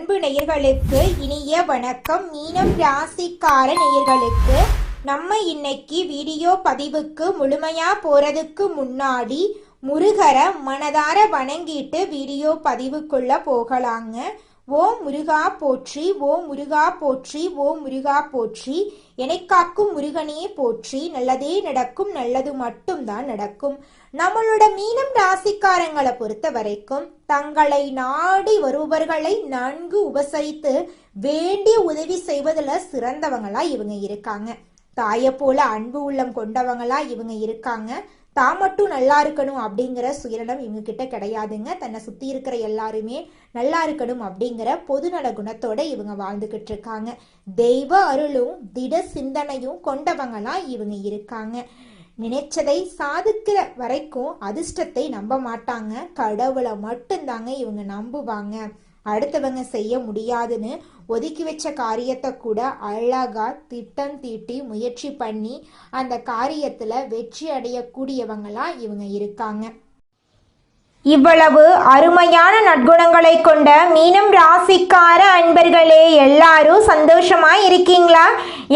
அன்பு நேயர்களுக்கு இனிய வணக்கம். மீனம் ராசிக்கார நேயர்களுக்கு நம்ம இன்னைக்கு வீடியோ பதிவுக்கு முழுமையா போறதுக்கு முன்னாடி முருகரை மனதார வணங்கிட்டு வீடியோ பதிவுக்குள்ள போகலாங்க. ஓம் முருகா போற்றி, ஓம் முருகா போற்றி, ஓம் முருகா போற்றி. எனக்காக்கும் முருகனே போற்றி. நல்லதே நடக்கும், நல்லது மட்டும்தான் நடக்கும். நம்மளோட மீனம் ராசிக்காரங்களை பொறுத்த வரைக்கும் தங்களை நாடி வருபவர்களை நன்கு உபசரித்து வேண்டிய உதவி செய்வதில் சிறந்தவங்களா இவங்க இருக்காங்க. தாயை போல அன்பு உள்ளம் கொண்டவங்களா இவங்க இருக்காங்க. தான் மட்டும் நல்லா இருக்கணும் அப்படிங்கிற சுயநலம் இவங்க கிட்ட கிடையாதுங்க. தன்னை சுத்தி இருக்கிற எல்லாருமே நல்லா இருக்கணும் அப்படிங்கிற பொதுநல குணத்தோட இவங்க வாழ்ந்துகிட்டு இருக்காங்க. தெய்வ அருளும் திட சிந்தனையும் கொண்டவங்களா இவங்க இருக்காங்க. நினைச்சதை சாதிக்கிற வரைக்கும் அதிர்ஷ்டத்தை நம்ப மாட்டாங்க. கடவுளை மட்டும்தாங்க இவங்க நம்புவாங்க. அடுத்தவங்க செய்ய முடியாதுன்னு ஒதுக்கி வச்ச காரியத்தை கூட அழகா திட்டம் தீட்டி முயற்சி பண்ணி அந்த காரியத்துல வெற்றி அடையக்கூடியவங்களா இவங்க இருக்காங்க. இவ்வளவு அருமையான நற்குணங்களை கொண்ட மீனம் ராசிக்கார அன்பர்களே, எல்லாரும் சந்தோஷமா இருக்கீங்களா?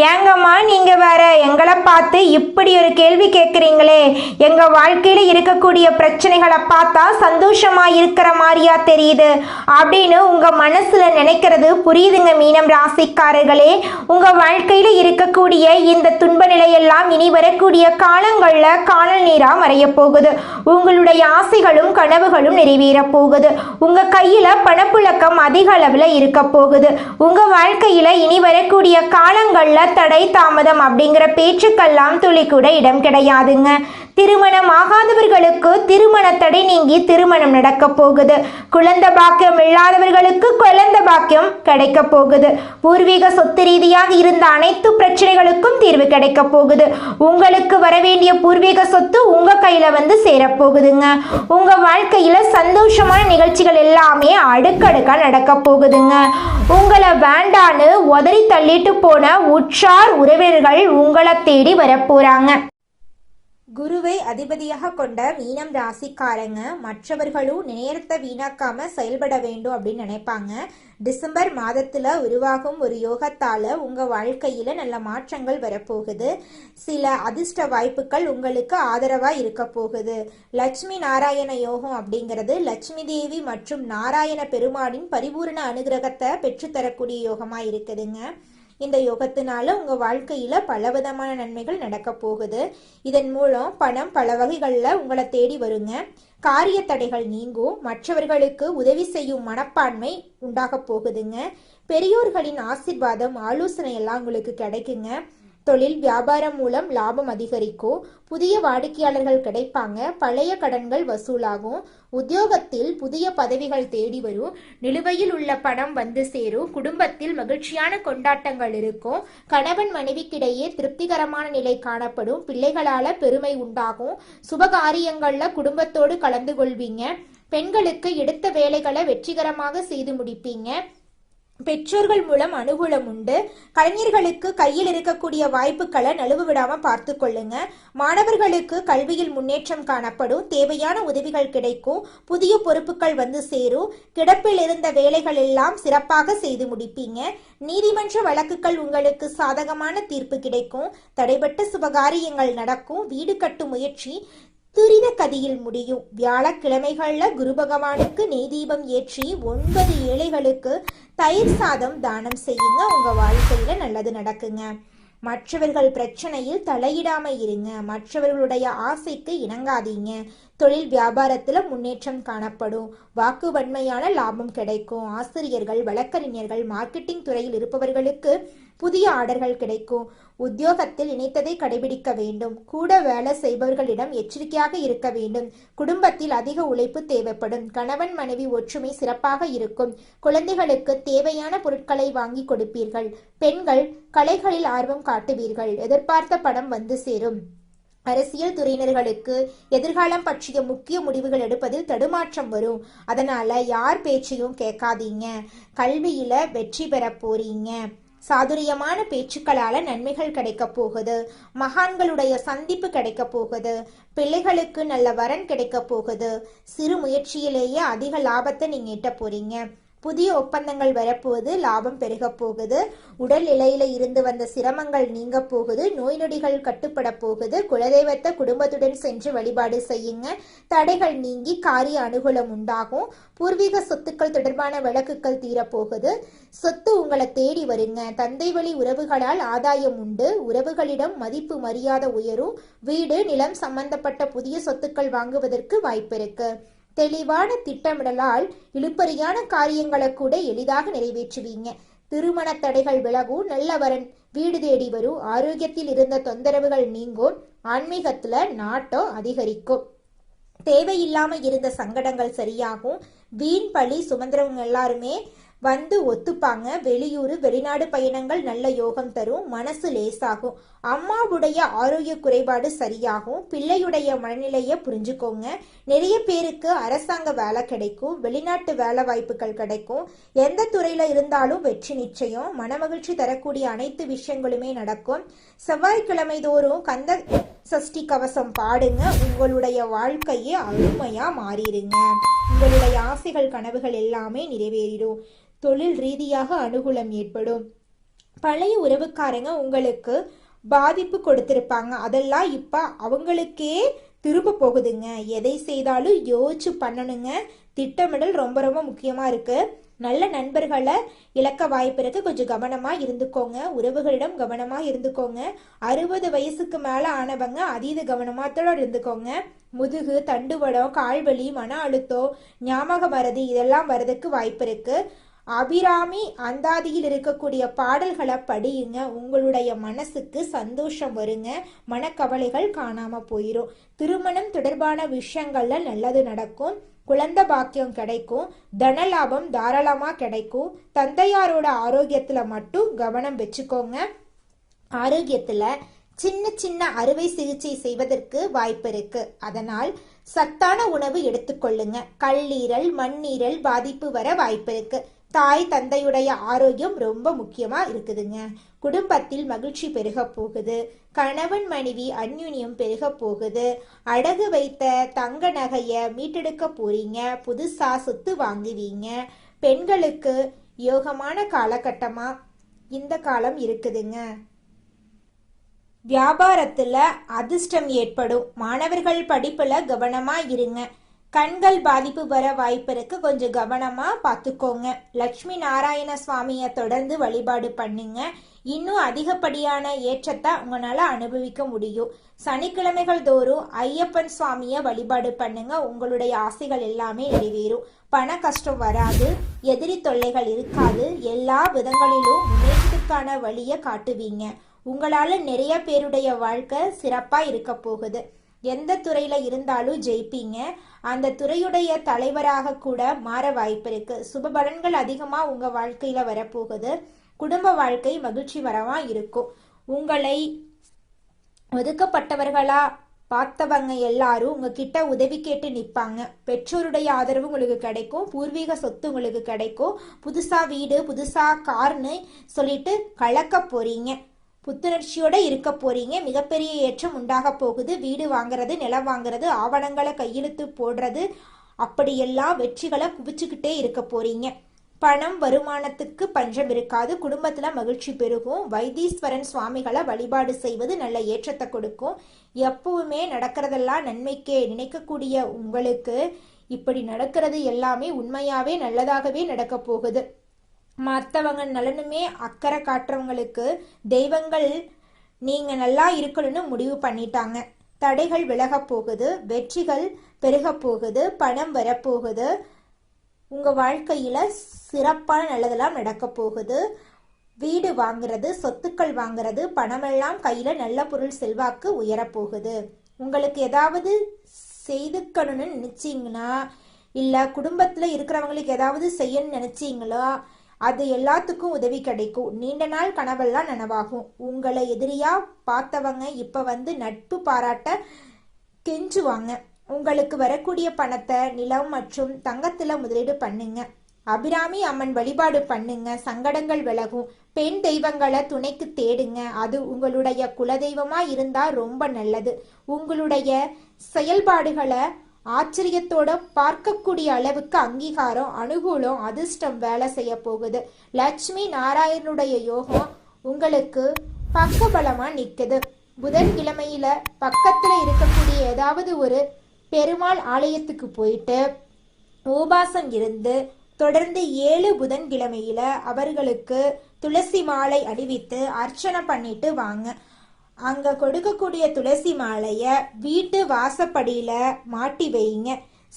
ஏங்கம்மா நீங்க வேற எங்களை பார்த்து இப்படி ஒரு கேள்வி கேட்குறீங்களே? எங்க வாழ்க்கையில இருக்கக்கூடிய பிரச்சனைகளை பார்த்தா சந்தோஷமா இருக்கிற மாதிரியா தெரியுது அப்படின்னு உங்க மனசுல நினைக்கிறது புரியுதுங்க மீனம் ராசிக்காரர்களே. உங்க வாழ்க்கையில இருக்கக்கூடிய இந்த துன்ப நிலையெல்லாம் இனி வரக்கூடிய காலங்கள்ல காணல் நீரா மறைய போகுது. உங்களுடைய ஆசைகளும் கனவுகளும் நிறைவேற போகுது. உங்க கையில பணப்புழக்கம் அதிக அளவுல இருக்க போகுது. உங்க வாழ்க்கையில இனி வரக்கூடிய காலங்கள்ல தடை தாமதம் அப்படிங்கிற பேச்சுக்கெல்லாம் துளி கூட இடம் கிடையாதுங்க. திருமணம் ஆகாதவர்களுக்கு திருமண தடை நீங்கி திருமணம் நடக்க போகுது. குழந்தை பாக்கியம் இல்லாதவர்களுக்கு குழந்தை பாக்கியம் கிடைக்க போகுது. பூர்வீக சொத்து ரீதியாக இருந்த அனைத்து பிரச்சனைகளுக்கும் தீர்வு கிடைக்க போகுது. உங்களுக்கு வர வேண்டிய பூர்வீக சொத்து உங்க கையில வந்து சேரப்போகுதுங்க. உங்க வாழ்க்கையில சந்தோஷமான நிகழ்ச்சிகள் எல்லாமே அடுக்கடுக்கா நடக்க போகுதுங்க. உங்களை வேண்டான்னு உதறி தள்ளிட்டு போன உற்றார் உறவினர்கள் உங்களை தேடி வரப்போறாங்க. குருவை அதிபதியாக கொண்ட மீனம் ராசிக்காரங்க மற்றவர்களும் நேரத்தை வீணாக்காம செயல்பட வேண்டும் அப்படின்னு நினைப்பாங்க. டிசம்பர் மாதத்துல உருவாகும் ஒரு யோகத்தால உங்க வாழ்க்கையில நல்ல மாற்றங்கள் வரப்போகுது. சில அதிர்ஷ்ட வாய்ப்புகள் உங்களுக்கு ஆதரவா இருக்க போகுது. லட்சுமி நாராயண யோகம் அப்படிங்கிறது லட்சுமி தேவி மற்றும் நாராயண பெருமானின் பரிபூர்ண அனுகிரகத்தை பெற்றுத்தரக்கூடிய யோகமா இருக்குதுங்க. இந்த யோகத்தினால உங்க வாழ்க்கையில பலவிதமான நன்மைகள் நடக்க போகுது. இதன் மூலம் பணம் பல வகைகள்ல உங்களை தேடி வருங்க. காரிய தடைகள் நீங்கும். மற்றவர்களுக்கு உதவி செய்யும் மனப்பான்மை உண்டாக போகுதுங்க. பெரியோர்களின் ஆசீர்வாதம் ஆலோசனை எல்லாம் உங்களுக்கு கிடைக்குங்க. தொழில் வியாபாரம் மூலம் லாபம் அதிகரிக்கும். புதிய வாடிக்கையாளர்கள் கிடைப்பாங்க. பழைய கடன்கள் வசூலாகும். உத்தியோகத்தில் புதிய பதவிகள் தேடி வரும். நிலுவையில் உள்ள பணம் வந்து சேரும். குடும்பத்தில் மகிழ்ச்சியான கொண்டாட்டங்கள் இருக்கும். கணவன் மனைவிக்கிடையே திருப்திகரமான நிலை காணப்படும். பிள்ளைகளால பெருமை உண்டாகும். சுபகாரியங்கள்ல குடும்பத்தோடு கலந்து கொள்வீங்க. பெண்களுக்கு எடுத்த வேலைகளை வெற்றிகரமாக செய்து முடிப்பீங்க. பெற்றோர்கள் மூலம் அனுகூலம் உண்டு. கலைஞர்களுக்கு கையில் இருக்கக்கூடிய வாய்ப்புகளை நழுவு விடாம பார்த்து கொள்ளுங்க. மாணவர்களுக்கு கல்வியில் முன்னேற்றம் காணப்படும். தேவையான உதவிகள் கிடைக்கும். புதிய பொறுப்புகள் வந்து சேரும். கிடப்பில் இருந்த வேலைகள் எல்லாம் சிறப்பாக செய்து முடிப்பீங்க. நீதிமன்ற வழக்குகள் உங்களுக்கு சாதகமான தீர்ப்பு கிடைக்கும். தடைபட்ட சுபகாரியங்கள் நடக்கும். வீடு கட்டும் முயற்சி துரித கதியில் முடியும். வியாழக்கிழமைகள்ல குரு பகவானுக்கு நெய் தீபம் ஏற்றி 9 ஏழைகளுக்கு தயிர் சாதம் தானம் செய்யுங்க. உங்க வாழ்க்கையில நல்லது நடக்குங்க. மற்றவர்கள் பிரச்சனையில் தலையிடாம இருங்க. மற்றவர்களுடைய ஆசைக்கு இணங்காதீங்க. தொழில் வியாபாரத்துல முன்னேற்றம் காணப்படும். வாக்கு வன்மையான லாபம் கிடைக்கும். ஆசிரியர்கள், வழக்கறிஞர்கள், மார்க்கெட்டிங் துறையில் இருப்பவர்களுக்கு புதிய ஆர்டர்கள் கிடைக்கும். உத்தியோகத்தில் நினைத்ததை கடைபிடிக்க வேண்டும். கூட வேலை செய்பவர்களிடம் எச்சரிக்கையாக இருக்க வேண்டும். குடும்பத்தில் அதிக உழைப்பு தேவைப்படும். கணவன் மனைவி ஒற்றுமை சிறப்பாக இருக்கும். குழந்தைகளுக்கு தேவையான பொருட்களை வாங்கி கொடுப்பீர்கள். பெண்கள் கலைகளில் ஆர்வம் காட்டுவீர்கள். எதிர்பார்த்த பணம் வந்து சேரும். அரசியல் துறையினர்களுக்கு எதிர்காலம் பற்றிய முக்கிய முடிவுகள் எடுப்பதில் தடுமாற்றம் வரும். அதனால யார் பேச்சையும் கேட்காதீங்க. கல்வியில வெற்றி பெற போறீங்க. சாதுரியமான பேச்சுக்களால நன்மைகள் கிடைக்க போகுது. மகான்களுடைய சந்திப்பு கிடைக்க போகுது. பிள்ளைகளுக்கு நல்ல வரன் கிடைக்க போகுது. சிறு முயற்சியிலேயே அதிக லாபத்தை நீங்க ஈட்ட போறீங்க. புதிய ஒப்பந்தங்கள் வரப்போகுது, லாபம் பெருக போகுது, உடல் நிலையில இருந்து வந்த சிரமங்கள் நீங்க போகுது, நோய் நொடிகள் கட்டுப்பட போகுது. குலதெய்வத்தை குடும்பத்துடன் சென்று வழிபாடு செய்யுங்க. தடைகள் நீங்கி காரிய அனுகூலம் உண்டாகும். பூர்வீக சொத்துக்கள் தொடர்பான வழக்குகள் தீரப்போகுது. சொத்து உங்களை தேடி வருங்க. தந்தை வழி உறவுகளால் ஆதாயம் உண்டு. உறவுகளிடம் மதிப்பு மரியாதை உயரும். வீடு நிலம் சம்பந்தப்பட்ட புதிய சொத்துக்கள் வாங்குவதற்கு வாய்ப்பு இருக்கு. தெளிவான திட்டமிடலால் இழுபறியான காரியங்களை கூட எளிதாக நிறைவேற்றுவீங்க. திருமண தடைகள் விலகும். நல்ல வரன் வீடு தேடி வரும். ஆரோக்கியத்தில் இருந்த தொந்தரவுகள் நீங்கும். ஆன்மீகத்துல நாட்டம் அதிகரிக்கும். தேவையில்லாம இருந்த சங்கடங்கள் சரியாகும். வீண் பழி சுமந்திரவங்க எல்லாருமே வந்து ஒத்துப்பாங்க. வெளியூர் வெளிநாடு பயணங்கள் நல்ல யோகம் தரும். மனசு லேசாகும். அம்மாவுடைய ஆரோக்கிய குறைபாடு சரியாகும். பிள்ளையுடைய மனநிலையை புரிஞ்சுக்கோங்க. நிறைய பேருக்கு அரசாங்க வேலை கிடைக்கும். வெளிநாட்டு வேலை வாய்ப்புகள் கிடைக்கும். எந்த துறையில இருந்தாலும் வெற்றி நிச்சயம். மனமகிழ்ச்சி தரக்கூடிய அனைத்து விஷயங்களுமே நடக்கும். செவ்வாய்க்கிழமை தோறும் கந்த சஷ்டி கவசம் பாடுங்க. உங்களுடைய வாழ்க்கையே அருமையா மாறிடுங்க. உங்களுடைய ஆசைகள் கனவுகள் எல்லாமே நிறைவேறிடும். தொழில் ரீதியாக அனுகூலம் ஏற்படும். பழைய உறவுக்காரங்க உங்களுக்கு பாதிப்பு கொடுத்திருப்பாங்க. அதெல்லாம் இப்ப அவங்களுக்கே திரும்ப போகுதுங்க. எதை செய்தாலும் யோசிச்சு பண்ணணுங்க. திட்டமிடல் ரொம்ப ரொம்ப முக்கியமா இருக்கு. நல்ல நண்பர்களை இழக்க வாய்ப்பு இருக்கு. கொஞ்சம் கவனமா இருந்துக்கோங்க. உறவுகளிடம் கவனமா இருந்துக்கோங்க. 60 வயசுக்கு மேல ஆனவங்க அதீத கவனமாத்தோட இருந்துக்கோங்க. முதுகு தண்டுவடம் கால்வலி மன அழுத்தம் ஞாபக மறதி இதெல்லாம் வர்றதுக்கு வாய்ப்பு இருக்கு. அபிராமி அந்தாதியில் இருக்கக்கூடிய பாடல்களை படியுங்க. உங்களுடைய மனசுக்கு சந்தோஷம் வருங்க. மனக்கவலைகள் காணாம போயிடும். திருமணம் தொடர்பான விஷயங்கள்ல நல்லது நடக்கும். குழந்தை பாக்கியம் கிடைக்கும். தனலாபம் தாராளமா கிடைக்கும். தந்தையாரோட ஆரோக்கியத்துல மட்டும் கவனம் வச்சுக்கோங்க. ஆரோக்கியத்துல சின்ன சின்ன அறுவை சிகிச்சை செய்வதற்கு வாய்ப்பு இருக்கு. அதனால் சத்தான உணவு எடுத்துக்கொள்ளுங்க. கல்லீரல் மண்ணீரல் பாதிப்பு வர வாய்ப்பு இருக்கு. தாய் தந்தையுடைய ஆரோக்கியம் ரொம்ப முக்கியமா இருக்குதுங்க. குடும்பத்தில் மகிழ்ச்சி பெருக போகுது. கணவன் மனைவி அந்யுன்யம் பெருக போகுது. அடகு வைத்த தங்க நகைய மீட்டெடுக்க போறீங்க. புதுசா சொத்து வாங்குவீங்க. பெண்களுக்கு யோகமான காலகட்டமா இந்த காலம் இருக்குதுங்க. வியாபாரத்துல அதிர்ஷ்டம் ஏற்படும். மாணவர்கள் படிப்புல கவனமா இருங்க. கண்கள் பாதிப்பு வர வாய்ப்பு இருக்கு. கொஞ்சம் கவனமா பார்த்துக்கோங்க. லட்சுமி நாராயண சுவாமியை தொடர்ந்து வழிபாடு பண்ணுங்க. இன்னும் அதிகப்படியான ஏற்றத்தை உங்களால அனுபவிக்க முடியும். சனிக்கிழமைகள் தோறும் ஐயப்பன் சுவாமியை வழிபாடு பண்ணுங்க. உங்களுடைய ஆசைகள் எல்லாமே நிறைவேறும். பண கஷ்டம் வராது. எதிரி தொல்லைகள் இருக்காது. எல்லா விதங்களிலும் முன்னேற்றத்துக்கான வழியை காட்டுவீங்க. உங்களால நிறைய பேருடைய வாழ்க்கை சிறப்பா இருக்க போகுது. எந்த துறையில இருந்தாலும் ஜெயிப்பீங்க. அந்த துறையுடைய தலைவராக கூட மாற வாய்ப்பு இருக்கு. சுப பலன்கள் அதிகமா உங்க வாழ்க்கையில வரப்போகுது. குடும்ப வாழ்க்கை மகிழ்ச்சி வரவா இருக்கும். உங்களை ஒதுக்கப்பட்டவர்களா பார்த்தவங்க எல்லாரும் உங்ககிட்ட உதவி கேட்டு நிற்பாங்க. பெற்றோருடைய ஆதரவு உங்களுக்கு கிடைக்கும். பூர்வீக சொத்து உங்களுக்கு கிடைக்கும். புதுசா வீடு புதுசா கார்னு சொல்லிட்டு கலக்க போறீங்க. புத்துணர்ச்சியோட இருக்க போறீங்க. மிகப்பெரிய ஏற்றம் உண்டாக போகுது. வீடு வாங்குறது நிலம் வாங்குறது ஆவணங்களை கையெழுத்து போடுறது அப்படியெல்லாம் வெற்றிகளை குவிச்சுக்கிட்டே இருக்க போறீங்க. பணம் வருமானத்துக்கு பஞ்சம் இருக்காது. குடும்பத்துல மகிழ்ச்சி பெருகும். வைத்தீஸ்வரன் சுவாமிகளை வழிபாடு செய்வது நல்ல ஏற்றத்தை கொடுக்கும். எப்பவுமே நடக்கிறதெல்லாம் நன்மைக்கே நினைக்கக்கூடிய உங்களுக்கு இப்படி நடக்கிறது எல்லாமே உண்மையாவே நல்லதாகவே நடக்க போகுது. மற்றவங்க நலனுமே அக்கறை காட்டுறவங்களுக்கு தெய்வங்கள் நீங்க நல்லா இருக்கணும்னு முடிவு பண்ணிட்டாங்க. தடைகள் விலக போகுது. வெற்றிகள் பெருக போகுது. பணம் வரப்போகுது. உங்க வாழ்க்கையில சிறப்பான நல்லதெல்லாம் நடக்க போகுது. வீடு வாங்குறது சொத்துக்கள் வாங்குறது பணமெல்லாம் கையில நல்ல பொருள் செல்வாக்கு உயரப்போகுது. உங்களுக்கு ஏதாவது செய்துக்கணும்னு நினைச்சீங்கன்னா இல்ல குடும்பத்துல இருக்கிறவங்களுக்கு ஏதாவது செய்யணும்னு நினைச்சீங்களோ அது எல்லாத்துக்கும் உதவி கிடைக்கும். நீண்ட நாள் கனவெல்லாம் நனவாகும். உங்களை எதிரியா பார்த்தவங்க இப்ப வந்து நட்பு பாராட்ட கெஞ்சுவாங்க. உங்களுக்கு வரக்கூடிய பணத்தை நிலம் மற்றும் தங்கத்துல முதலீடு பண்ணுங்க. அபிராமி அம்மன் வழிபாடு பண்ணுங்க. சங்கடங்கள் விலகும். பெண் தெய்வங்களை துணைக்கு தேடுங்க. அது உங்களுடைய குலதெய்வமா இருந்தா ரொம்ப நல்லது. உங்களுடைய செயல்பாடுகளை ஆச்சரியத்தோட பார்க்கக்கூடிய அளவுக்கு அங்கீகாரம், அனுகூலம், அதிர்ஷ்டம் வேலை செய்ய போகுது. லட்சுமி நாராயணனுடைய யோகம் உங்களுக்கு பக்கபலமா நிக்குது. புதன்கிழமையில பக்கத்துல இருக்கக்கூடிய ஏதாவது ஒரு பெருமாள் ஆலயத்துக்கு போயிட்டு உபாசம் இருந்து தொடர்ந்து 7 புதன்கிழமையில அவர்களுக்கு துளசி மாலை அணிவித்து அர்ச்சனை பண்ணிட்டு வாங்க. அங்க கொடுக்கக்கூடிய துளசி மாலைய வீட்டு வாசப்படியில மாட்டி வைங்க.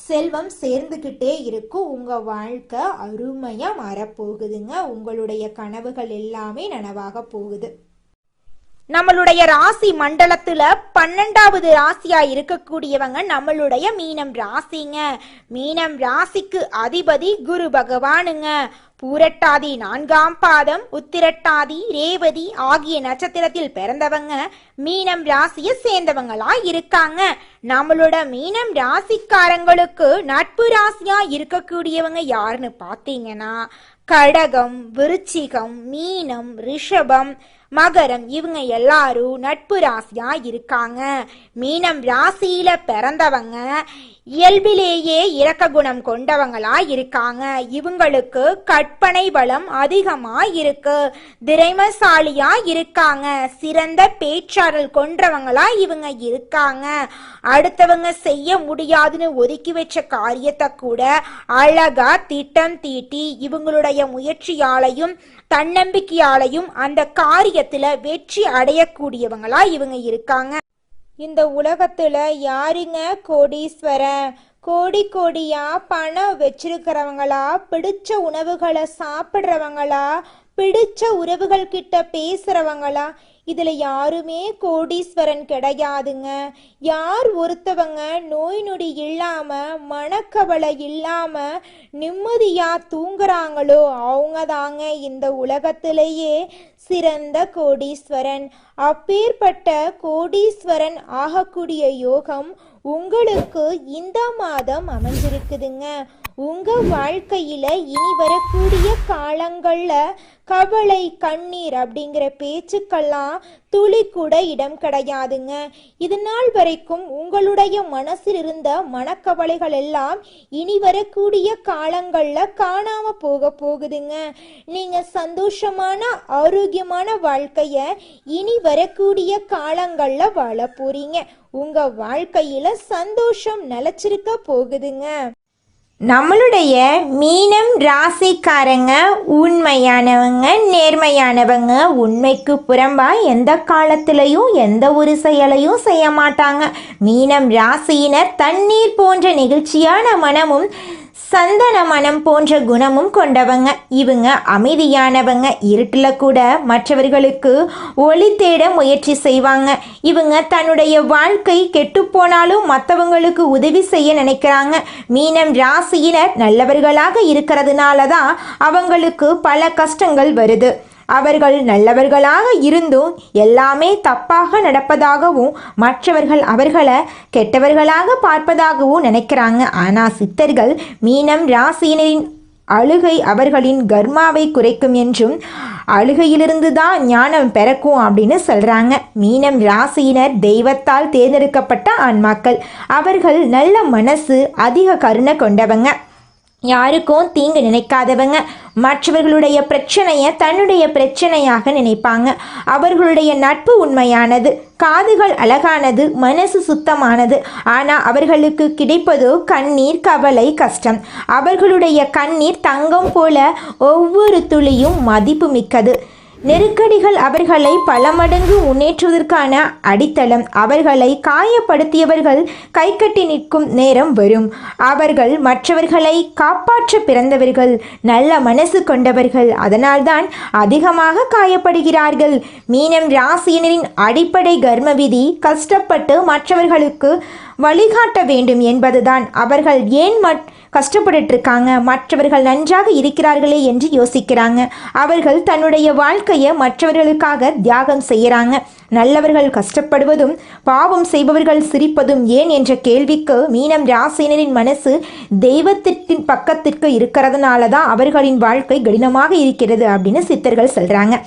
செல்வம் சேர்ந்துகிட்டே இருக்கும். உங்க வாழ்க்கை அருமையா மாறப்போகுதுங்க. உங்களுடைய கனவுகள் எல்லாமே நனவாக போகுது. நம்மளுடைய ராசி மண்டலத்துல 12வது ராசியா இருக்கக்கூடியவங்க நம்மளுடைய மீனம் ராசிங்க. மீனம் ராசிக்கு அதிபதி குரு பகவானுங்க. பூரட்டாதி 4ஆம் பாதம், உத்திரட்டாதி, ரேவதி ஆகிய நட்சத்திரத்தில் பிறந்தவங்க மீனம் ராசியை சேர்ந்தவங்களா இருக்காங்க. நம்மளோட மீனம் ராசிக்காரங்களுக்கு நட்பு ராசியா இருக்கக்கூடியவங்க யாருன்னு பாத்தீங்கன்னா கடகம், விருச்சிகம், மீனம், ரிஷபம், மகரம் இவங்க எல்லாரும் நட்பு ராசியா இருக்காங்க. மீனம் ராசியில பிறந்தவங்க இயல்பிலேயே இரக்க குணம் கொண்டவங்களா இருக்காங்க. இவங்களுக்கு கற்பனை பலம் அதிகமா இருக்கு. திறமைசாலியா இருக்காங்க. சிறந்த பேச்சாற்றல் கொண்டவங்களா இவங்க இருக்காங்க. அடுத்தவங்க செய்ய முடியாதுன்னு ஒதுக்கி வச்ச காரியத்தை கூட அழகா திட்டம் தீட்டி இவங்களுடைய முயற்சியாலையும் தன்னம்பிக்கையாலையும் அந்த காரியத்துல வெற்றி அடையக்கூடியவங்களா இவங்க இருக்காங்க. இந்த உலகத்துல யாருங்க கோடீஸ்வரன்? கோடி கோடியா பணம் வச்சிருக்கிறவங்களா, பிடிச்ச உணவுகளை சாப்பிட்றவங்களா, பிடிச்ச உறவுகள் கிட்ட பேசுறவங்களா? இதுல யாருமே கோடீஸ்வரன் கிடையாதுங்க. யார் ஒருத்தவங்க நோய் நொடி இல்லாம மனக்கவலை இல்லாம நிம்மதியா தூங்குறாங்களோ அவங்க தாங்க இந்த உலகத்திலேயே சிறந்த கோடீஸ்வரன். அப்பேற்பட்ட கோடீஸ்வரன் ஆகக்கூடிய யோகம் உங்களுக்கு இந்த மாதம் அமைஞ்சிருக்குதுங்க. உங்க வாழ்க்கையில இனி வரக்கூடிய காலங்கள்ல கவலை, கண்ணீர் அப்படிங்கிற பேச்சுக்கெல்லாம் துளி கூட இடம் கிடையாதுங்க. இது நாள் வரைக்கும் உங்களுடைய மனசில் இருந்த மனக்கவலைகள் எல்லாம் இனி வரக்கூடிய காலங்கள்ல காணாம போகுதுங்க. நீங்க சந்தோஷமான ஆரோக்கியமான வாழ்க்கைய இனி வரக்கூடிய காலங்கள்ல வாழ போறீங்க. உங்க வாழ்க்கையில சந்தோஷம் நிலைச்சிருக்க போகுதுங்க. நம்மளுடைய மீனம் ராசிக்காரங்க உண்மையானவங்க, நேர்மையானவங்க. உண்மைக்கு புறம்பா எந்த காலத்திலையும் எந்த ஒரு செயலையும் செய்ய மாட்டாங்க. மீனம் ராசியினர் தண்ணீர் போன்ற நெகிழ்ச்சியான மனமும் சந்தன மனம் போன்ற குணமும் கொண்டவங்க. இவங்க அமைதியானவங்க. இருட்டில் கூட மற்றவர்களுக்கு ஒளி தேட முயற்சி செய்வாங்க. இவங்க தன்னுடைய வாழ்க்கை கெட்டுப்போனாலும் மற்றவங்களுக்கு உதவி செய்ய நினைக்கிறாங்க. மீனம் ராசியினர் நல்லவர்களாக இருக்கிறதுனால தான் அவங்களுக்கு பல கஷ்டங்கள் வருது. அவர்கள் நல்லவர்களாக இருந்தும் எல்லாமே தப்பாக நடப்பதாகவும் மற்றவர்கள் அவர்களை கெட்டவர்களாக பார்ப்பதாகவும் நினைக்கிறாங்க. ஆனால் சித்தர்கள் மீனம் ராசியினரின் அழுகை அவர்களின் கர்மாவை குறைக்கும் என்றும் அழுகையிலிருந்து தான் ஞானம் பிறக்கும் அப்படின்னு சொல்கிறாங்க. மீனம் ராசியினர் தெய்வத்தால் தேர்ந்தெடுக்கப்பட்ட ஆன்மாக்கள். அவர்கள் நல்ல மனசு, அதிக கருணை கொண்டவங்க. யாருக்கும் தீங்கு நினைக்காதவங்க. மற்றவர்களுடைய பிரச்சனையை தன்னுடைய பிரச்சனையாக நினைப்பாங்க. அவர்களுடைய நட்பு உண்மையானது, காதுகள் அழகானது, மனசு சுத்தமானது. ஆனால் அவர்களுக்கு கிடைப்பதோ கண்ணீர், கவலை, கஷ்டம். அவர்களுடைய கண்ணீர் தங்கம் போல ஒவ்வொரு துளியும் மதிப்பு மிக்கது. நெருக்கடிகள் அவர்களை பல மடங்கு முன்னேற்றுவதற்கான அடித்தளம். அவர்களை காயப்படுத்தியவர்கள் கைகட்டி நிற்கும் நேரம் வரும். அவர்கள் மற்றவர்களை காப்பாற்ற பிறந்தவர்கள், நல்ல மனசு கொண்டவர்கள். அதனால்தான் அதிகமாக காயப்படுகிறார்கள். மீனம் ராசியினரின் அடிப்படை கர்ம விதி கஷ்டப்பட்டு மற்றவர்களுக்கு வழிகாட்ட வேண்டும் என்பதுதான். அவர்கள் ஏன் கஷ்டப்பட்டு இருக்காங்க, மற்றவர்கள் நன்றாக இருக்கிறார்களே என்று யோசிக்கிறாங்க. அவர்கள் தன்னுடைய வாழ்க்கையை மற்றவர்களுக்காக தியாகம் செய்யறாங்க. நல்லவர்கள் கஷ்டப்படுவதும் பாவம் செய்பவர்கள் சிரிப்பதும் ஏன் என்ற கேள்விக்கு மீனம் ராசியினரின் மனசு தெய்வத்தின் பக்கத்திற்கு இருக்கிறதுனால தான் அவர்களின் வாழ்க்கை கடினமாக இருக்கிறது அப்படின்னு சித்தர்கள் சொல்றாங்க.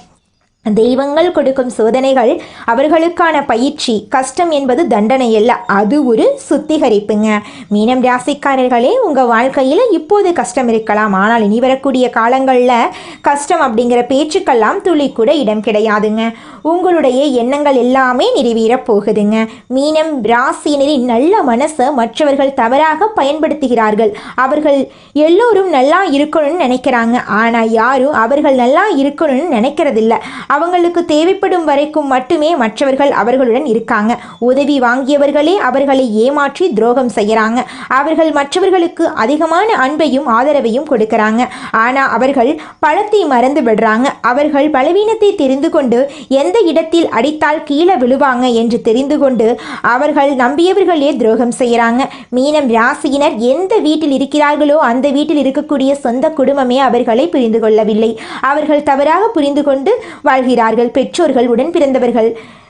தெய்வங்கள் கொடுக்கும் சோதனைகள் அவர்களுக்கான பயிற்சி. கஷ்டம் என்பது தண்டனை அல்ல, அது ஒரு சுத்திகரிப்புங்க. மீனம் ராசிக்காரர்களே, உங்கள் வாழ்க்கையில் இப்போது கஷ்டம் இருக்கலாம், ஆனால் இனி வரக்கூடிய காலங்களில் கஷ்டம் அப்படிங்கிற பேச்சுக்கெல்லாம் துளி கூட இடம் கிடையாதுங்க. உங்களுடைய எண்ணங்கள் எல்லாமே நிறைவேறப் போகுதுங்க. மீனம் ராசியினரின் நல்ல மனசை மற்றவர்கள் தவறாக பயன்படுத்துகிறார்கள். அவர்கள் எல்லோரும் நல்லா இருக்கணும்னு நினைக்கிறாங்க, ஆனால் யாரும் அவர்கள் நல்லா இருக்கணும்னு நினைக்கிறதில்ல. அவங்களுக்கு தேவைப்படும் வரைக்கும் மட்டுமே மற்றவர்கள் அவர்களுடன் இருக்காங்க. உதவி வாங்கியவர்களே அவர்களை ஏமாற்றி துரோகம் செய்யறாங்க. அவர்கள் மற்றவர்களுக்கு அதிகமான அன்பையும் ஆதரவையும் கொடுக்கறாங்க. ஆனால் அவர்கள் பழத்தை மறந்து விடுறாங்க. அவர்கள் பலவீனத்தை தெரிந்து கொண்டு எந்த இடத்தில் அடித்தால் கீழே விழுவாங்க என்று தெரிந்து கொண்டு அவர்கள் நம்பியவர்களே துரோகம் செய்யறாங்க. மீனம் ராசியினர் எந்த வீட்டில் இருக்கிறார்களோ அந்த வீட்டில் இருக்கக்கூடிய சொந்த குடும்பமே அவர்களை புரிந்து கொள்ளவில்லை. அவர்கள் தவறாக புரிந்து கொண்டு வாழ்கிறார்கள். பெற்றோர்கள், உடன் பிறந்தவர்கள்,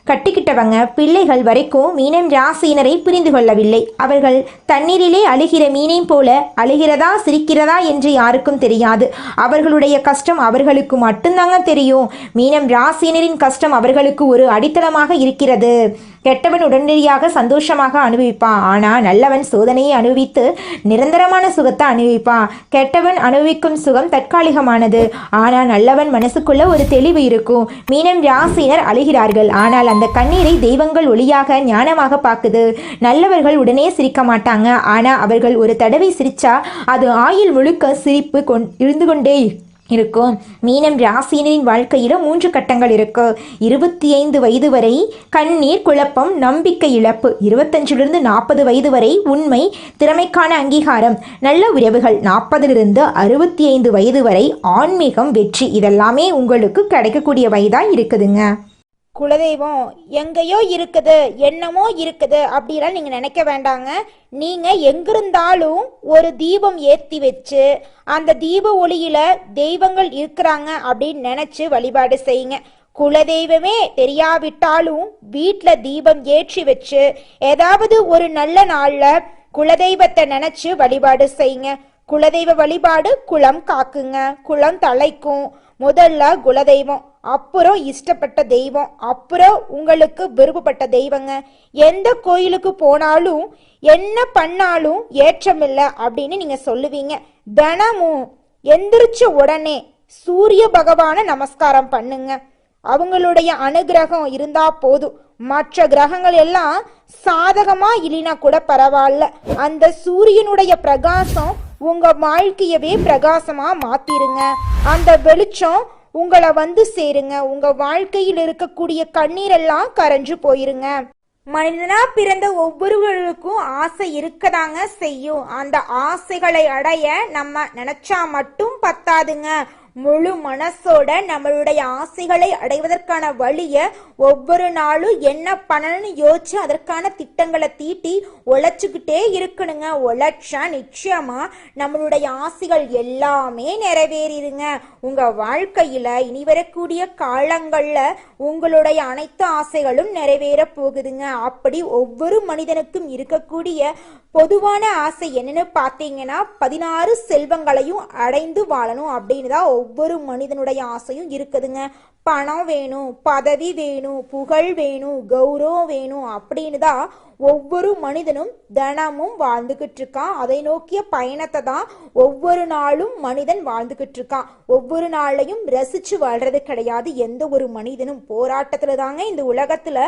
கட்டிக்கிட்டவங்க, பிள்ளைகள் வரைக்கும் மீனம் ராசியினரை புரிந்து கொள்ளவில்லை. அவர்கள் தண்ணீரிலே அழுகிற மீனை போல அழுகிறதா சிரிக்கிறதா என்று யாருக்கும் தெரியாது. அவர்களுடைய கஷ்டம் அவர்களுக்கு மட்டும்தாங்க தெரியும். மீனம் ராசியினரின் கஷ்டம் அவர்களுக்கு ஒரு அடித்தளமாக இருக்கிறது. கெட்டவன் உடனடியாக சந்தோஷமாக அனுபவிப்பான், ஆனால் நல்லவன் சோதனையை அனுபவித்து நிரந்தரமான சுகத்தை அனுபவிப்பான். கெட்டவன் அனுபவிக்கும் சுகம் தற்காலிகமானது, ஆனால் நல்லவன் மனசுக்குள்ள ஒரு தெளிவு இருக்கும். மீனம் ராசியினர் அழுகிறார்கள், ஆனால் அந்த கண்ணீரை தெய்வங்கள் ஒளியாக ஞானமாக பார்க்குது. நல்லவர்கள் உடனே சிரிக்க மாட்டாங்க, ஆனால் அவர்கள் ஒரு தடவை சிரிச்சா அது ஆயுள் முழுக்க சிரிப்பு இருந்து கொண்டே இருக்கும். மீனம் ராசியினரின் வாழ்க்கையில் 3 கட்டங்கள் இருக்கு. 25 வயது வரை கண்ணீர், குழப்பம், நம்பிக்கை இழப்பு. 25லிருந்து 40 வயது வரை உண்மை, திறமைக்கான அங்கீகாரம், நல்ல உறவுகள். 40லிருந்து 65 வயது வரை ஆன்மீகம், வெற்றி. இதெல்லாமே உங்களுக்கு கிடைக்கக்கூடிய வயதாக இருக்குதுங்க. குலதெய்வம் எங்கேயோ இருக்குது, என்னமோ இருக்குது அப்படிலாம் நீங்கள் நினைக்க வேண்டாங்க. நீங்கள் எங்கிருந்தாலும் ஒரு தீபம் ஏற்றி வச்சு அந்த தீப ஒளியில் தெய்வங்கள் இருக்கிறாங்க அப்படின்னு நினச்சி வழிபாடு செய்யுங்க. குலதெய்வமே தெரியாவிட்டாலும் வீட்டில் தீபம் ஏற்றி வச்சு ஏதாவது ஒரு நல்ல நாளில் குலதெய்வத்தை நினச்சி வழிபாடு செய்யுங்க. குலதெய்வ வழிபாடு குலம் காக்குங்க, குலம் தலைக்கும். முதல்ல குலதெய்வம், அப்புறம் இஷ்டப்பட்ட தெய்வம், அப்புறம் உங்களுக்கு விருப்பப்பட்ட தெய்வங்க. எந்த கோயிலுக்கு போனாலும் என்ன பண்ணாலும் ஏற்றமில்லை அப்படின்னு நீங்க சொல்லுவீங்க. தினமும் எந்திரிச்ச உடனே சூரிய பகவான நமஸ்காரம் பண்ணுங்க. அவங்களுடைய அனுகிரகம் இருந்தா போதும். மற்ற கிரகங்கள் எல்லாம் சாதகமா இல்லைனா கூட பரவாயில்ல, அந்த சூரியனுடைய பிரகாசம் உங்க வாழ்க்கையவே பிரகாசமா மாத்திருங்க. அந்த வெளிச்சம் உங்களை வந்து சேருங்க. உங்க வாழ்க்கையில் இருக்கக்கூடிய கண்ணீரெல்லாம் கரைஞ்சு போயிருங்க. மனிதனா பிறந்த ஒவ்வொருவருக்கும் ஆசை இருக்கதாங்க செய்யும். அந்த ஆசைகளை அடைய நம்ம நினைச்சா மட்டும் பத்தாதுங்க. முழு மனசோட நம்மளுடைய ஆசைகளை அடைவதற்கான வழியை ஒவ்வொரு நாளும் என்ன பண்ணணும்னு யோசிச்சு அதற்கான திட்டங்களை தீட்டி உழைச்சிக்கிட்டே இருக்கணுங்க. உழைச்சா நிச்சயமா நம்மளுடைய ஆசைகள் எல்லாமே நிறைவேறிடுங்க. உங்க வாழ்க்கையில இனி வரக்கூடிய காலங்கள்ல உங்களுடைய அனைத்து ஆசைகளும் நிறைவேற போகுதுங்க. அப்படி ஒவ்வொரு மனிதனுக்கும் இருக்கக்கூடிய பொதுவான ஆசை என்னன்னு பார்த்தீங்கன்னா 16 செல்வங்களையும் அடைந்து வாழணும் அப்படின்னு தான் ஒவ்வொரு மனிதனுடைய ஆசையும் இருக்குதுங்க. பணம் வேணும், பதவி வேணும், புகழ் வேணும், கௌரவம் வேணும் அப்படின்னு தான் ஒவ்வொரு மனிதனும் தினமும் வாழ்ந்துகிட்டு இருக்கான். அதை நோக்கிய பயணத்தை தான் ஒவ்வொரு நாளும் மனிதன் வாழ்ந்துகிட்டு இருக்கான். ஒவ்வொரு நாளையும் ரசிச்சு வாழ்றது கிடையாது. எந்த ஒரு மனிதனும் போராட்டத்துல தாங்க இந்த உலகத்துல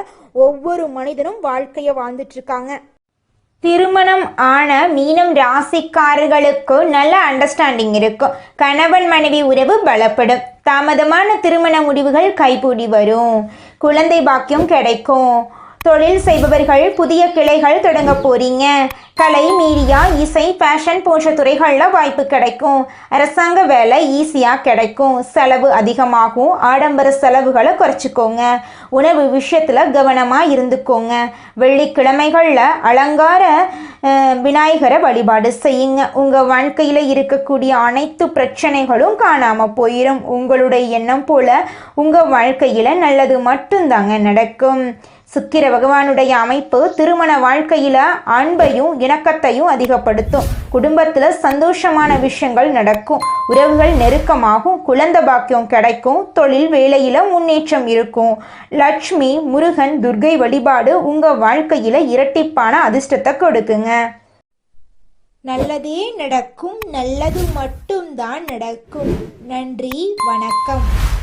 ஒவ்வொரு மனிதனும் வாழ்க்கைய வாழ்ந்துட்டு இருக்காங்க. திருமணம் ஆன மீனம் ராசிக்காரர்களுக்கு நல்ல அண்டர்ஸ்டாண்டிங் இருக்கும். கணவன் மனைவி உறவு பலப்படும். தாமதமான திருமண முடிவுகள் கைகூடி வரும். குழந்தை பாக்கியம் கிடைக்கும். தொழில் செய்பவர்கள் புதிய கிளைகள் தொடங்க போறீங்க. கலை, மீடியா, இசை, ஃபேஷன் போன்ற துறைகளில் வாய்ப்பு கிடைக்கும். அரசாங்க வேலை ஈஸியாக கிடைக்கும். செலவு அதிகமாகும். ஆடம்பர செலவுகளை குறைச்சிக்கோங்க. உணவு விஷயத்தில் கவனமாக இருந்துக்கோங்க. வெள்ளிக்கிழமைகளில் அலங்கார விநாயகரை வழிபாடு செய்யுங்க. உங்கள் வாழ்க்கையில் இருக்கக்கூடிய அனைத்து பிரச்சனைகளும் காணாமல் போயிடும். உங்களுடைய எண்ணம் போல உங்கள் வாழ்க்கையில் நல்லது மட்டும்தாங்க நடக்கும். சுக்கிர பகவானுடைய அமைப்பு திருமண வாழ்க்கையில அன்பையும் இணக்கத்தையும் அதிகப்படுத்தும். குடும்பத்துல சந்தோஷமான விஷயங்கள் நடக்கும். உறவுகள் நெருக்கமாகும். குழந்தை பாக்கியம் கிடைக்கும். தொழில் வேலையில முன்னேற்றம் இருக்கும். லட்சுமி, முருகன், துர்கை வழிபாடு உங்க வாழ்க்கையில இரட்டிப்பான அதிர்ஷ்டத்தை கொடுக்குங்க. நல்லதே நடக்கும். நல்லது மட்டும்தான் நடக்கும். நன்றி, வணக்கம்.